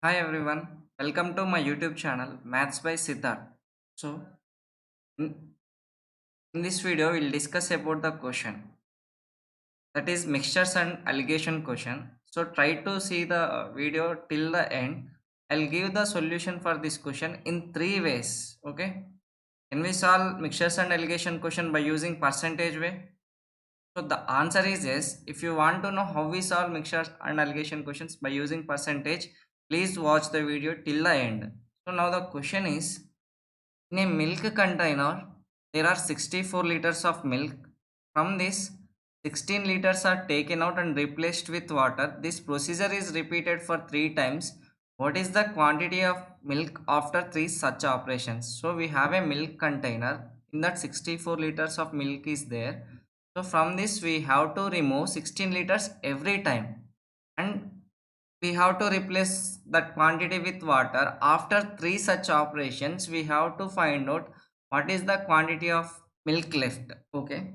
Hi everyone, welcome to my YouTube channel Maths by Siddharth. So, in, in this video, we'll discuss about the question that is mixtures and alligation question. So, try to see the video till the end. I'll give the solution for this question in three ways. Okay, can we solve mixtures and alligation question by using percentage way? So, the answer is yes. If you want to know how we solve mixtures and alligation questions by using percentage, please watch the video till the end. So, now the question is, in a milk container, there are 64 liters of milk. From this, 16 liters are taken out and replaced with water. This procedure is repeated for 3 times. What is the quantity of milk after 3 such operations? So we have a milk container. In that 64 liters of milk is there. So from this we have to remove 16 liters every time. And we have to replace that quantity with water. After 3 such operations, we have to find out what is the quantity of milk left. Okay.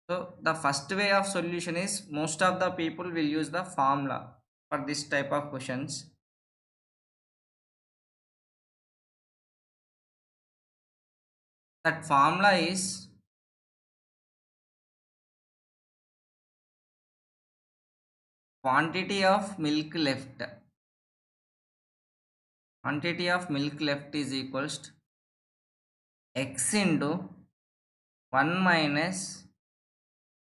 So the first way of solution is most of the people will use the formula for this type of questions. That formula is quantity of milk left. Quantity of milk left is equals to x into 1 minus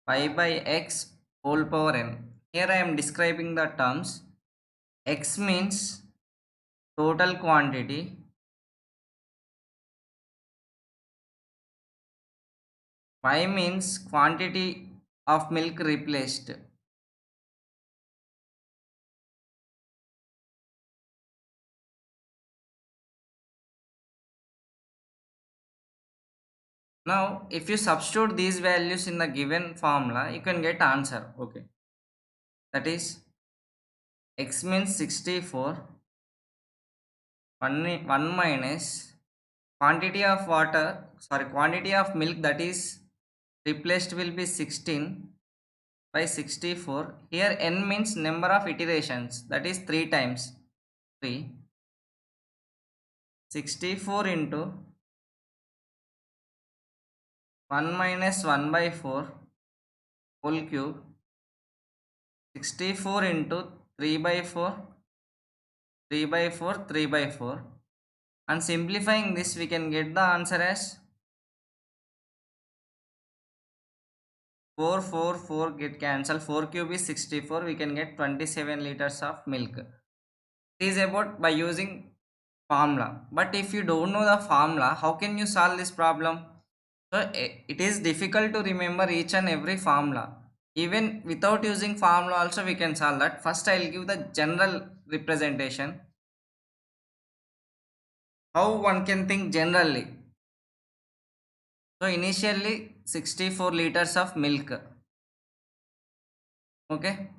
pi by x whole power n. Here I am describing the terms. X means total quantity, Y means quantity of milk replaced. Now, if you substitute these values in the given formula, you can get answer. Okay, that is x means 64, 1 minus quantity of water, sorry, quantity of milk that is replaced will be 16 by 64. Here n means number of iterations, that is 3 times 3. 64 into 1 minus 1 by 4 whole cube, 64 into 3 by 4, 3 by 4, 3 by 4, and simplifying this we can get the answer as 4, 4, 4 get cancelled, 4 cube is 64, we can get 27 liters of milk. It is about by using formula, but if you don't know the formula, how can you solve this problem? So it is difficult to remember each and every formula. Even without using formula also we can solve that. First I will give the general representation. How one can think generally. So initially 64 liters of milk. Okay.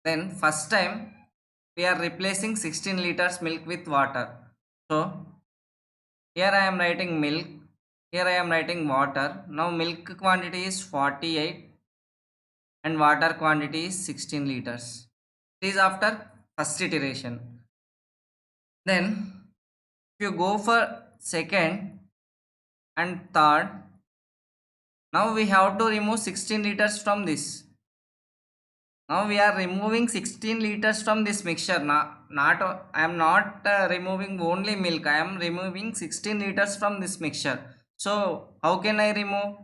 Then first time we are replacing 16 liters milk with water. So here I am writing milk. Here I am writing water. Now milk quantity is 48 and water quantity is 16 liters. This is after first iteration. Then if you go for second and third, now we have to remove 16 liters from this. Now we are removing 16 liters from this mixture. Not I am not removing only milk. I am removing 16 liters from this mixture. So how can I remove?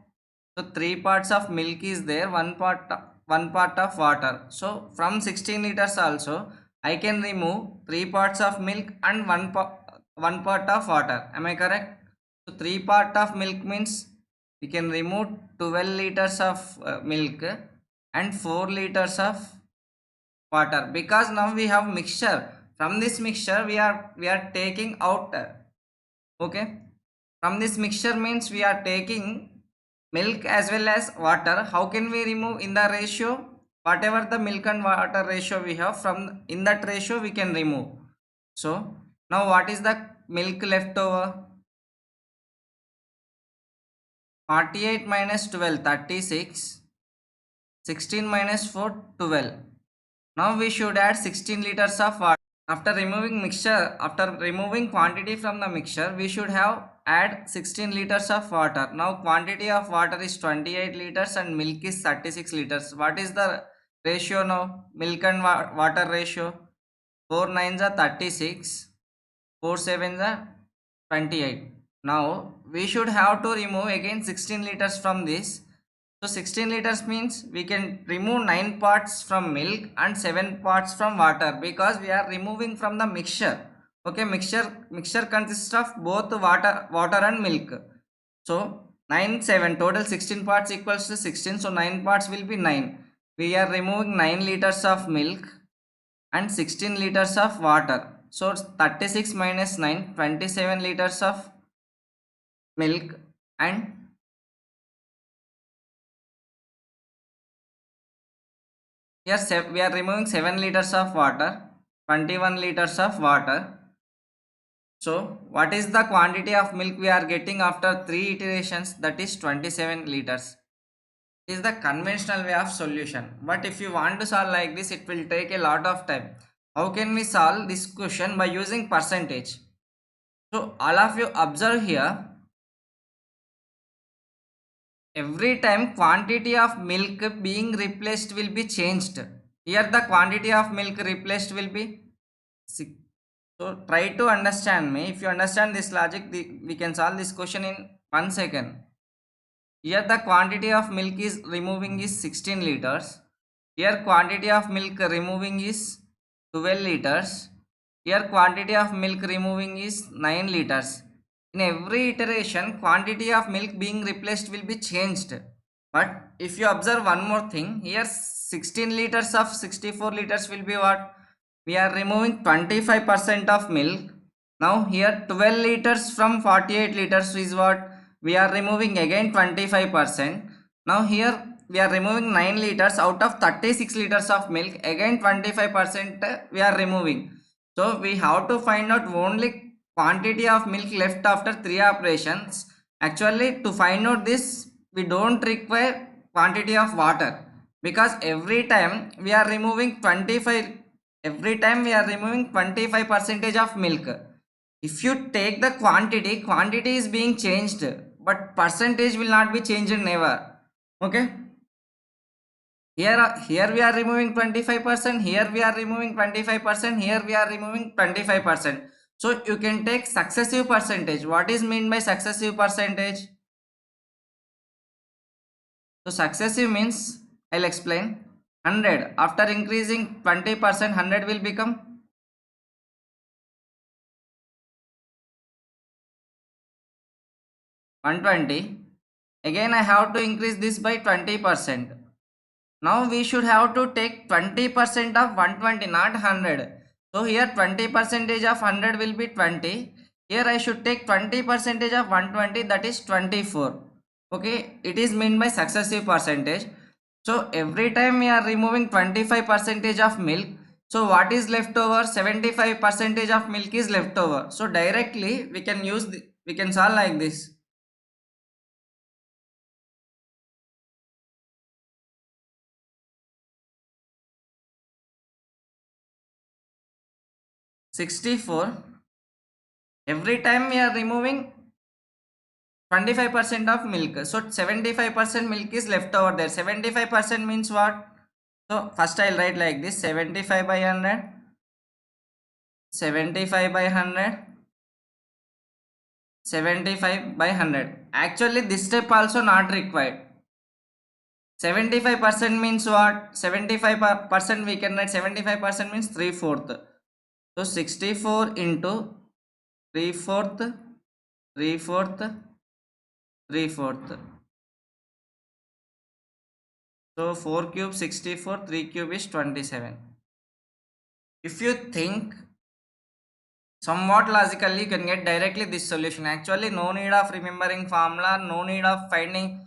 So three parts of milk is there, one part of water. So from 16 liters also I can remove three parts of milk and one part of water. Am I correct? So three part of milk means we can remove 12 liters of milk and 4 liters of water, because now we have mixture. From this mixture we are taking out, okay, from this mixture means we are taking milk as well as water. How can we remove in the ratio? Whatever the milk and water ratio we have, from in that ratio we can remove. So now what is the milk left over? 48 minus 12, 36. 16 minus 4, 12. Now we should add 16 liters of water. After removing quantity from the mixture, we should have add 16 liters of water. Now quantity of water is 28 liters and milk is 36 liters. What is the ratio now? Milk and water ratio. 4 nines are 36, 4 sevens are 28. Now we should have to remove again 16 liters from this. So 16 liters means we can remove 9 parts from milk and 7 parts from water, because we are removing from the mixture. Okay, mixture consists of both water and milk. So 9 7 total 16 parts equals to 16. So 9 parts will be 9. We are removing 9 liters of milk and 16 liters of water. So 36 minus 9, 27 liters of milk, and here we are removing 7 liters of water, 21 liters of water. So what is the quantity of milk we are getting after 3 iterations? That is 27 liters. This is the conventional way of solution. But if you want to solve like this, it will take a lot of time. How can we solve this question? By using percentage. So all of you observe here, every time quantity of milk being replaced will be changed. Here the quantity of milk replaced will be 6. So try to understand me. If you understand this logic, we can solve this question in 1 second. Here the quantity of milk is removing is 16 liters. Here quantity of milk removing is 12 liters. Here quantity of milk removing is 9 liters. In every iteration, quantity of milk being replaced will be changed. But if you observe one more thing, here 16 liters of 64 liters will be what? We are removing 25% of milk. Now here 12 liters from 48 liters is what? We are removing again 25%. Now here we are removing 9 liters out of 36 liters of milk. Again 25% we are removing. So we have to find out only quantity of milk left after 3 operations. Actually, to find out this, we don't require quantity of water, because every time we are removing 25 percentage of milk. If you take the quantity is being changed, but percentage will not be changed never. Okay, here we are removing 25%, here we are removing 25%, here we are removing 25%. So you can take successive percentage. What is meant by successive percentage? So successive means, I'll explain. 100 after increasing 20%, 100 will become 120. Again I have to increase this by 20%. Now we should have to take 20% of 120, not 100. So here 20 percentage of 100 will be 20. Here I should take 20 percentage of 120, that is 24. Okay, it is meant by successive percentage. So every time we are removing 25 percentage of milk, so what is left over? 75 percentage of milk is left over. So directly we can we can solve like this. 64. Every time we are removing 25% of milk, so 75% milk is left over there. 75% means what? So first I'll write like this: 75 by 100, 75 by 100, 75 by 100. Actually this step also not required. 75% means what? 75% we can write 75% means 3/4. So 64 into 3/4, 3/4, 3/4. So 4 cube 64, 3 cube is 27. If you think somewhat logically, you can get directly this solution. Actually no need of remembering formula, no need of finding.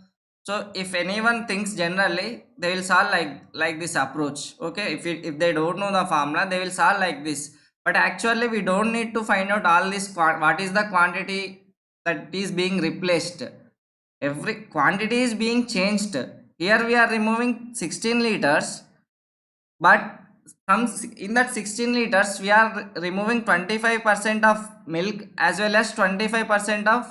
So if anyone thinks generally, they will solve like this approach. Okay, if they don't know the formula, they will solve like this. But actually we don't need to find out all this what is the quantity that is being replaced. Every quantity is being changed. Here we are removing 16 liters, but some in that 16 liters we are removing 25% of milk as well as 25% of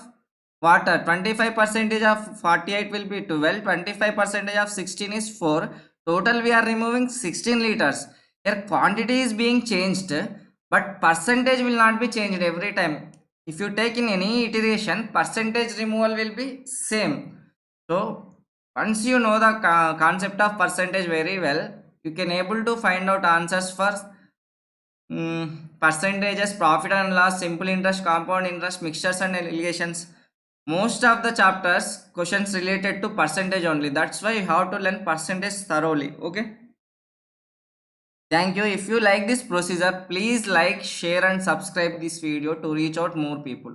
water. 25 percentage of 48 will be 12, 25 percentage of 16 is 4. Total we are removing 16 liters. Here quantity is being changed, but percentage will not be changed every time. If you take in any iteration, percentage removal will be same. So once you know the concept of percentage very well, you can able to find out answers for percentages, profit and loss, simple interest, compound interest, mixtures and allegations. Most of the chapters questions related to percentage only. That's why you have to learn percentage thoroughly. Okay. Thank you. If you like this procedure, please like, share and subscribe this video to reach out more people.